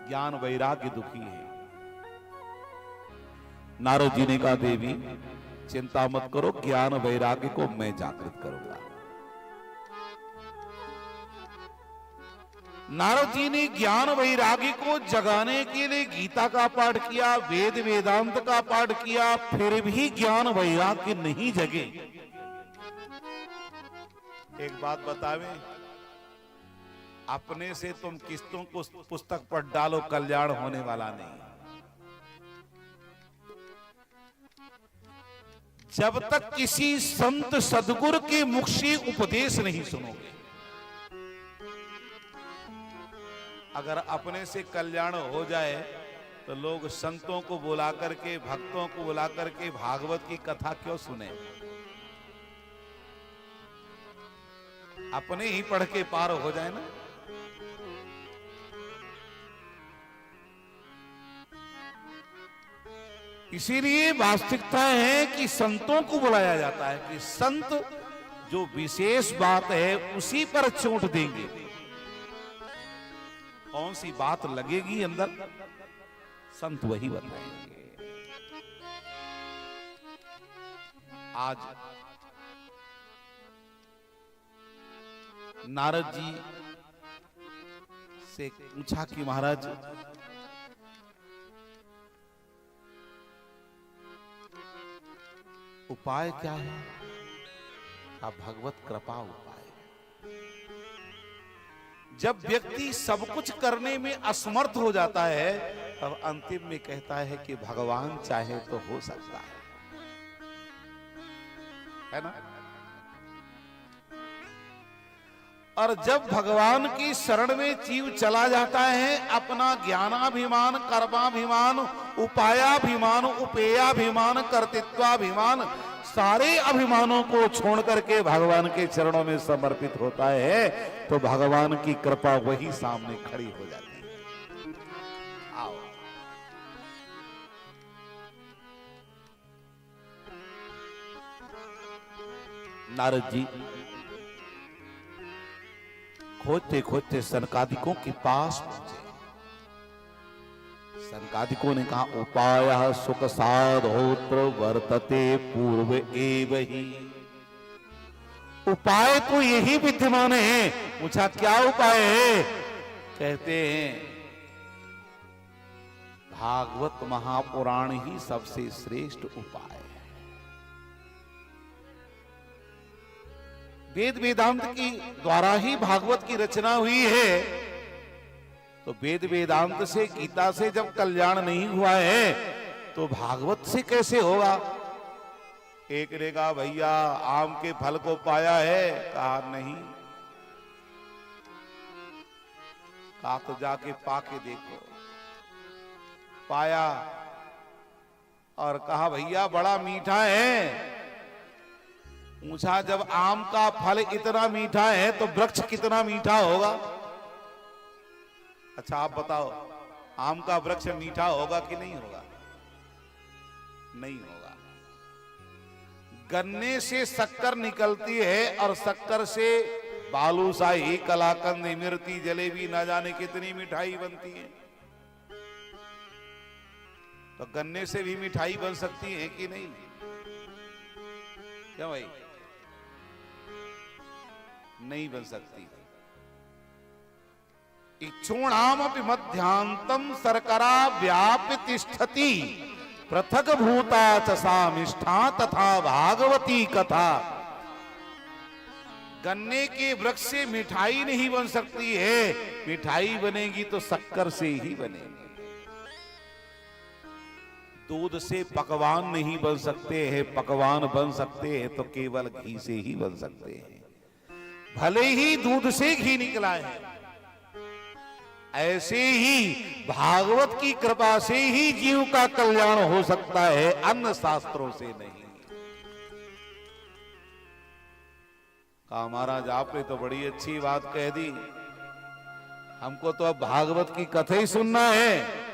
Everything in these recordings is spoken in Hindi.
ज्ञान वैराग्य दुखी है। नारद जी ने कहा देवी चिंता मत करो, ज्ञान वैराग्य को मैं जागृत करूंगा। नारद जी ने ज्ञान वैराग्य को जगाने के लिए गीता का पाठ किया, वेद वेदांत का पाठ किया, फिर भी ज्ञान वैराग्य नहीं जगे। एक बात बतावे, अपने से तुम किस्तों को पुस्तक पर डालो, कल्याण होने वाला नहीं। जब तक किसी संत सदगुरु के मुख से उपदेश नहीं सुनोगे, अगर अपने से कल्याण हो जाए तो लोग संतों को बुला करके, भक्तों को बुला करके भागवत की कथा क्यों सुने? अपने ही पढ़ के पार हो जाए ना। इसीलिए वास्तविकता है कि संतों को बुलाया जाता है कि संत जो विशेष बात है उसी पर चोट देंगे। कौन सी बात लगेगी अंदर, संत वही बताएंगे। आज नारद जी से पूछा कि महाराज उपाय क्या है? का भगवत कृपा उपाय। जब व्यक्ति सब कुछ करने में असमर्थ हो जाता है तब अंतिम में कहता है कि भगवान चाहे तो हो सकता है ना। और जब भगवान की शरण में जीव चला जाता है, अपना ज्ञानाभिमान, कर्माभिमान, उपायाभिमान, उपेयाभिमान, कर्तृत्वाभिमान, सारे अभिमानों को छोड़ करके भगवान के चरणों में समर्पित होता है तो भगवान की कृपा वही सामने खड़ी हो जाती है। आओ नारद जी खोजते खोजते सनकादिकों के पास पहुंचे। सनकादिकों ने कहा उपायः सुख साधोत्र वर्तते पूर्व एव ही। उपाय तो यही विद्यमान है। पूछा क्या उपाय है? कहते हैं भागवत महापुराण ही सबसे श्रेष्ठ उपाय है। वेद वेदांत की द्वारा ही भागवत की रचना हुई है, तो वेद वेदांत से, गीता से जब कल्याण नहीं हुआ है तो भागवत से कैसे होगा? एक ने कहा भैया आम के फल को पाया है? कहा नहीं। कहा तो जाके पाके देखो। पाया और कहा भैया बड़ा मीठा है। पूछा जब आम का फल इतना मीठा है तो वृक्ष कितना मीठा होगा? अच्छा आप बताओ, आम का वृक्ष मीठा होगा कि नहीं होगा? नहीं होगा। गन्ने से शक्कर निकलती है और शक्कर से बालूशाही, कलाकंद, इमरती, जलेबी, ना जाने कितनी मिठाई बनती है। तो गन्ने से भी मिठाई बन सकती है कि नहीं? क्या भाई? नहीं बन सकती। इक्षुणामपि मध्यांतम शर्करा व्याप्य तिष्ठति पृथक भूता च सामिष्ठा तथा भागवती कथा। गन्ने के वृक्ष से मिठाई नहीं बन सकती है, मिठाई बनेगी तो शक्कर से ही बनेगी। दूध से पकवान नहीं बन सकते हैं, पकवान बन सकते हैं तो केवल घी से ही बन सकते हैं। भले ही दूध से घी निकला है, ऐसे ही भागवत की कृपा से ही जीव का कल्याण हो सकता है, अन्य शास्त्रों से नहीं। कहा महाराज आपने तो बड़ी अच्छी बात कह दी, हमको तो अब भागवत की कथा ही सुनना है।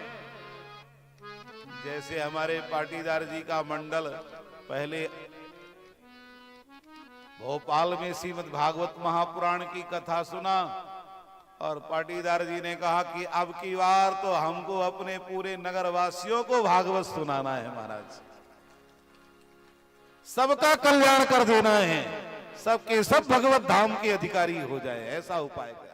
जैसे हमारे पाटीदार जी का मंडल पहले भोपाल में श्रीमद् भागवत महापुराण की कथा सुना और पाटीदार जी ने कहा कि अब की बार तो हमको अपने पूरे नगरवासियों को भागवत सुनाना है महाराज, सबका कल्याण कर देना है, सबके सब भगवत धाम के अधिकारी हो जाए, ऐसा उपाय करें।